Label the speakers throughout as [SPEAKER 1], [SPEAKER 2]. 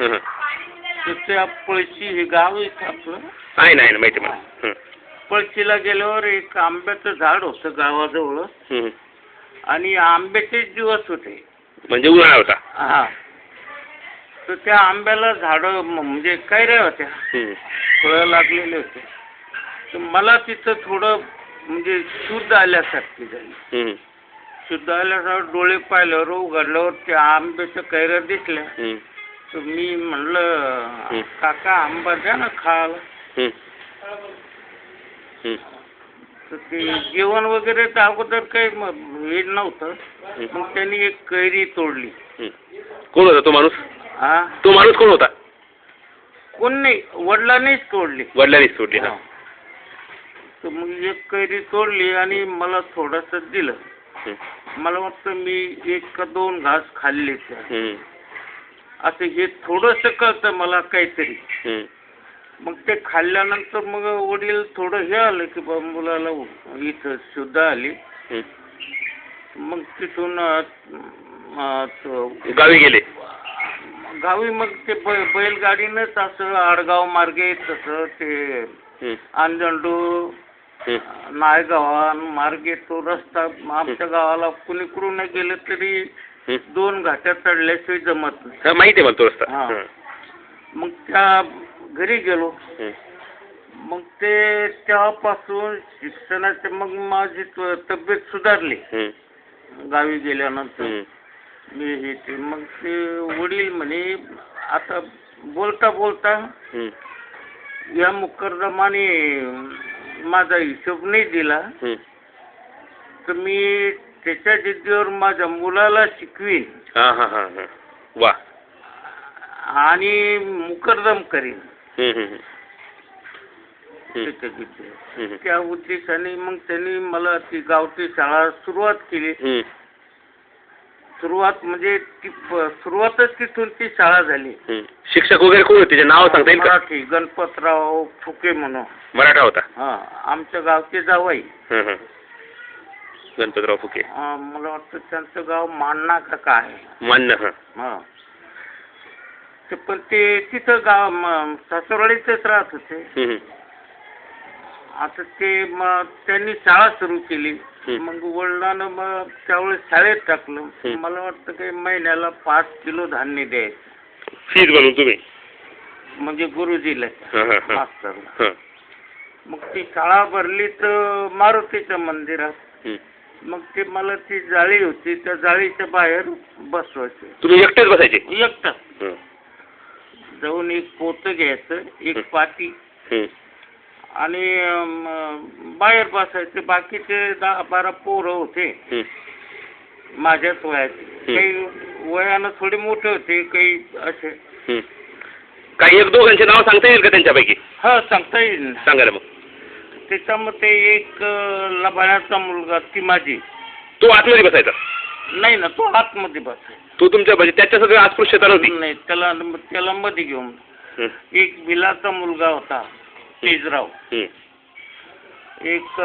[SPEAKER 1] तर त्या पळशी हे गाव आहे आपलं
[SPEAKER 2] आहे नाही माहिती मला.
[SPEAKER 1] पळशीला गेल्यावर एक आंब्याचं झाड होतं गावाजवळ आणि आंब्याचेच दिवस होते.
[SPEAKER 2] म्हणजे उन्हाळा होता.
[SPEAKER 1] हा. तर त्या आंब्याला झाडं म्हणजे कैऱ्या होत्या, फळं लागलेले होते. तर मला तिथं थोडं म्हणजे शुद्ध आल्यासारखी झाली. शुद्ध आल्यासारखं डोळे पाहिल्यावर उघडल्यावर त्या आंब्याच्या कैऱ्या दिसल्या. तर मी म्हणलं काका आंबा द्या ना खायला. तर ते जेवण वगैरे तर अगोदर काही हे नव्हतं. मग त्यांनी एक कैरी तोडली.
[SPEAKER 2] कोण होता तो माणूस?
[SPEAKER 1] हा,
[SPEAKER 2] तो माणूस कोण होता?
[SPEAKER 1] कोण नाही, वडिलांनीच तोडली.
[SPEAKER 2] वडिलांनीच तोडली. हा.
[SPEAKER 1] तर मग एक कैरी तोडली आणि मला थोडंसं दिलं. मला वाटतं मी 1 का 2 घास खाल्ले त्या. असं हे थोडंसं कळतं मला काहीतरी. मग ते खाल्ल्यानंतर मग वडील थोडं हे आलं की बा मुलाला इथं शुद्ध आली. मग तिथून
[SPEAKER 2] गावी गेले.
[SPEAKER 1] गावी मग ते बैलगाडीनंच असं आडगाव मार्गे तसं ते अंजंडू नायगावा मार्गे तो रस्ता आमच्या गावाला कुणीकडून नाही गेलं तरी 2 घाट्या चढल्याशिवाय जमत नाही.
[SPEAKER 2] माहिती आहे मला तो रस्ता.
[SPEAKER 1] हा. मग त्या घरी गेलो. मग ते तेव्हापासून शिक्षणाचे मग माझी तब्येत सुधारली गावी गेल्यानंतर. मी हे ते मग ते वडील म्हणे आता बोलता बोलता या मुकर्दमाने माझा हिशोब नाही दिला तर मी त्याच्या जिद्दीवर माझ्या मुलाला शिकवीन
[SPEAKER 2] वा
[SPEAKER 1] आणि मुकर्दम करीन त्याच्या जिद्दीवर. त्या उद्देशाने मग त्यांनी मला ती गावठी शाळा सुरुवात केली. सुरुवात म्हणजे ती सुरुवातच तिथून ती शाळा झाली.
[SPEAKER 2] शिक्षक वगैरे कोण होते? नाव सांगता येईल का?
[SPEAKER 1] मराठी गणपतराव फुके म्हणून मराठा
[SPEAKER 2] होता.
[SPEAKER 1] हा, आमच्या गावचे जावई
[SPEAKER 2] गणपतराव फुके.
[SPEAKER 1] मला वाटतं त्यांचं गाव मान्ना का काय.
[SPEAKER 2] मान्ना.
[SPEAKER 1] हा. पण ते तिथं गाव सासरवाडीतच राहत होते. आता ते मग त्यांनी शाळा सुरू केली. मग वडिलांना मग त्यावेळेस शाळेत टाकलं. मला वाटतं काही महिन्याला 5 किलो धान्य द्यायचं
[SPEAKER 2] फीज म्हणून तुम्ही
[SPEAKER 1] म्हणजे गुरुजीला मास्तरला. मग ती शाळा भरली तर मारुतीच्या मंदिरात. मग ते मला ती जाळी होती त्या जाळीच्या बाहेर बसवायचे.
[SPEAKER 2] तुम्ही एकटेच बसायचे?
[SPEAKER 1] एकटाच जाऊन एक पोतं घ्यायचं, एक पाटी आणि बाहेर बसायचे. बाकीचे 10-12 पोरं होते माझ्याच वयाचे. काही वयानं थोडे मोठे होते, काही असे.
[SPEAKER 2] काही 1-2 नाव सांगता येईल का त्यांच्यापैकी?
[SPEAKER 1] हा, सांगता येईल.
[SPEAKER 2] सांगा मग.
[SPEAKER 1] त्याच्यामध्ये एक लबाड्याचा मुलगा तिमाजी.
[SPEAKER 2] तो आतमध्ये बसायचा?
[SPEAKER 1] नाही ना, तो आतमध्ये बसायचा.
[SPEAKER 2] तो तुमच्या म्हणजे त्याच्या सगळं अस्पृश्यता नव्हती?
[SPEAKER 1] नाही, त्याला मध्ये घेऊन. एक बिलाचा मुलगा होता तेजराव. एक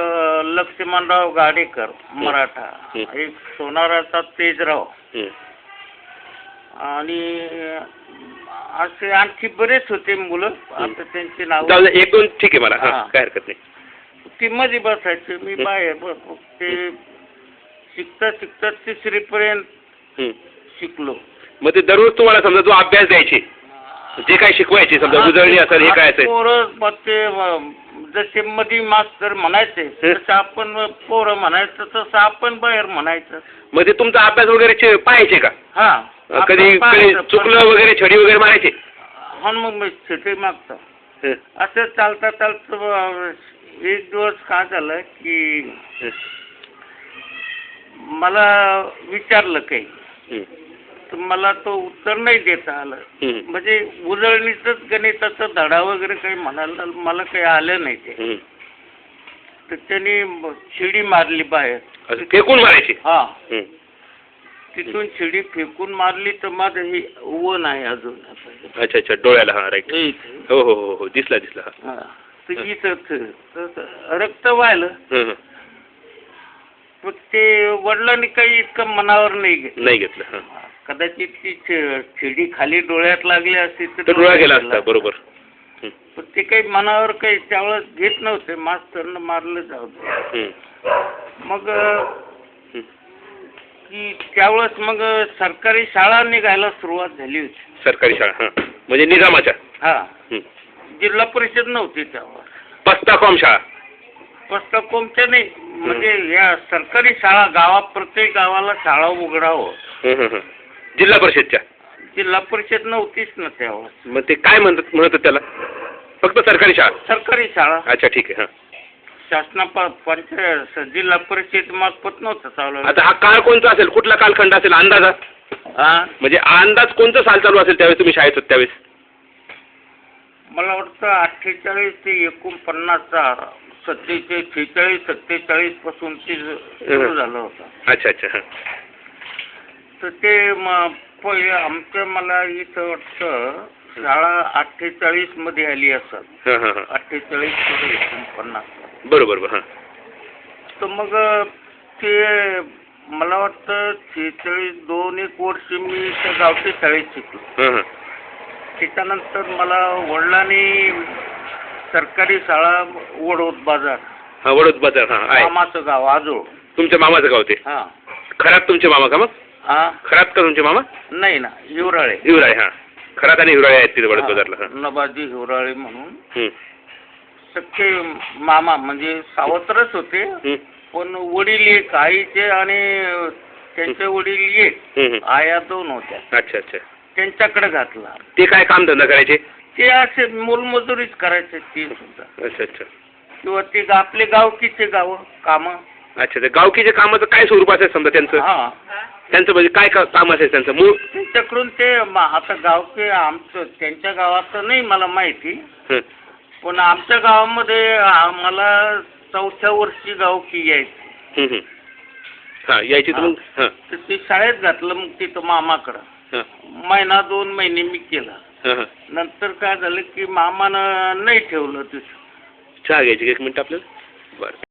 [SPEAKER 1] लक्ष्मणराव गाडेकर मराठा. एक सोनाराचा तेजराव. आणि असे आणखी बरेच होते मुलं. आता त्यांची नाव
[SPEAKER 2] 1-2 ठीक आहे मला. काय हरकत नाही.
[SPEAKER 1] ती मध्ये बसायचे, मी बाहेर. ते शिकता 3री पर्यंत शिकलो.
[SPEAKER 2] मग ते दररोज तुम्हाला समजा जो अभ्यास द्यायचे जे काय शिकवायचे समजा उजळणी असेल हे काय असेल
[SPEAKER 1] पोरं ते जसे मध्ये मास्तर म्हणायचे तसं आपण पोरं म्हणायचं तसं आपण बाहेर म्हणायचं.
[SPEAKER 2] मग ते तुमचा अभ्यास वगैरे पाहायचे का?
[SPEAKER 1] हा,
[SPEAKER 2] कधी चुकलं वगैरे छडी वगैरे मारायचे?
[SPEAKER 1] हा, मग मी छडी मागतो. असं चालता चालतं एक दिवस काय झालं की मला विचारलं काही तर मला तो उत्तर नाही देता आलं. म्हणजे उजळणीचंच गणिताचा धडा वगैरे काही म्हणायला मला काही आलं नाही ते. तर त्यांनी शिडी मारली बाहेर.
[SPEAKER 2] फेकून मारायची?
[SPEAKER 1] हा. तिथून शिडी फेकून मारली तर माझं हे वन आहे अजून.
[SPEAKER 2] अच्छा अच्छा, डोळ्याला. हा, राईट. हो हो हो, दिसला दिसला.
[SPEAKER 1] रक्त व्हायलं. पण ते वडिलांनी काही इतकं मनावर नाही घेतलं. कदाचित ती शिडी खाली डोळ्यात लागली असती
[SPEAKER 2] तर डोळा गेला असता. बरोबर.
[SPEAKER 1] पण ते काही मनावर काही त्यावेळेस घेत नव्हते. मास्तरनं मारलं जाऊ. मग की त्यावेळेस मग सरकारी शाळा निघायला सुरुवात झाली होती.
[SPEAKER 2] सरकारी शाळा. हां, म्हणजे निजामाच्या.
[SPEAKER 1] हा, जिल्हा परिषद नव्हती त्यावेळेस.
[SPEAKER 2] पस्ताकॉम शाळा.
[SPEAKER 1] पस्ताकोमच्या नाही, म्हणजे या सरकारी शाळा गावात, प्रत्येक गावाला शाळा उघडावं.
[SPEAKER 2] जिल्हा परिषदच्या.
[SPEAKER 1] जिल्हा परिषद नव्हतीच ना त्यावेळेस.
[SPEAKER 2] मग ते काय म्हणत त्याला? फक्त सरकारी शाळा. सरकारी
[SPEAKER 1] शाळा.
[SPEAKER 2] अच्छा, ठीक आहे.
[SPEAKER 1] शासना पंचायत जिल्हा परिषद मार्फत नव्हतं चालू.
[SPEAKER 2] आता हा काळ कोणता असेल, कुठला कालखंड असेल अंदाजा? म्हणजे अंदाज कोणतं साल चालू असेल त्यावेळेस तुम्ही शाळेत होत त्यावेळेस?
[SPEAKER 1] मला वाटतं 48 ते 49, 46, 47 पासून ते सुरू झालं होतं.
[SPEAKER 2] अच्छा अच्छा.
[SPEAKER 1] तर ते पहिले आमच्या मला इथं वाटतं शाळा 48 मध्ये आली असत. 48 ते 49.
[SPEAKER 2] बरोबर. हां.
[SPEAKER 1] तर मग ते मला वाटतं 46 2-1 वर्ष मी त्या गावठी शाळेत शिकलो. त्याच्यानंतर मला वडिलांनी सरकारी शाळा वडोद बाजार.
[SPEAKER 2] वडोद बाजार. हां,
[SPEAKER 1] मामाचं गाव आजोळ.
[SPEAKER 2] तुमच्या मामाचं गाव ते? हां. खरात तुमचे मामा का मग? खरात का तुमचे मामा?
[SPEAKER 1] नाही ना, हिवराळे.
[SPEAKER 2] हिवराळे. हां, खरात आणि हिवराळे आहेत तिथे वडोद बाजारला.
[SPEAKER 1] नबाजी हिवराळे म्हणून सख्खे मामा, म्हणजे सावत्रच होते. पण वडील एक आईचे आणि त्यांचे वडील एक, आया 2 होत्या.
[SPEAKER 2] अच्छा अच्छा.
[SPEAKER 1] त्यांच्याकडे घातला.
[SPEAKER 2] ते काय काम धंदा करायचे?
[SPEAKER 1] ते असे मोलमजुरीच करायचे ते सुद्धा.
[SPEAKER 2] अच्छा अच्छा.
[SPEAKER 1] किंवा ते आपले गावकीचे काम.
[SPEAKER 2] अच्छा, ते गावकीचे कामाचं काय स्वरूप असेल समजा त्यांचं? त्यांचं म्हणजे काय काम असेल त्यांचं मूळ?
[SPEAKER 1] त्यांच्याकडून ते आता गावकी आमचं त्यांच्या गावाचं नाही मला माहिती, पण आमच्या गावामध्ये आम्हाला 4थ्या वर्षी गावकी यायची.
[SPEAKER 2] यायची. तर
[SPEAKER 1] ते शाळेत घातलं मग तिथं मामाकडं. महिना 2 महिने मी केला. नंतर काय झालं की मामानं नाही ठेवलं तिथं.
[SPEAKER 2] चहा घ्यायची 1 मिनिट आपल्याला. बरं.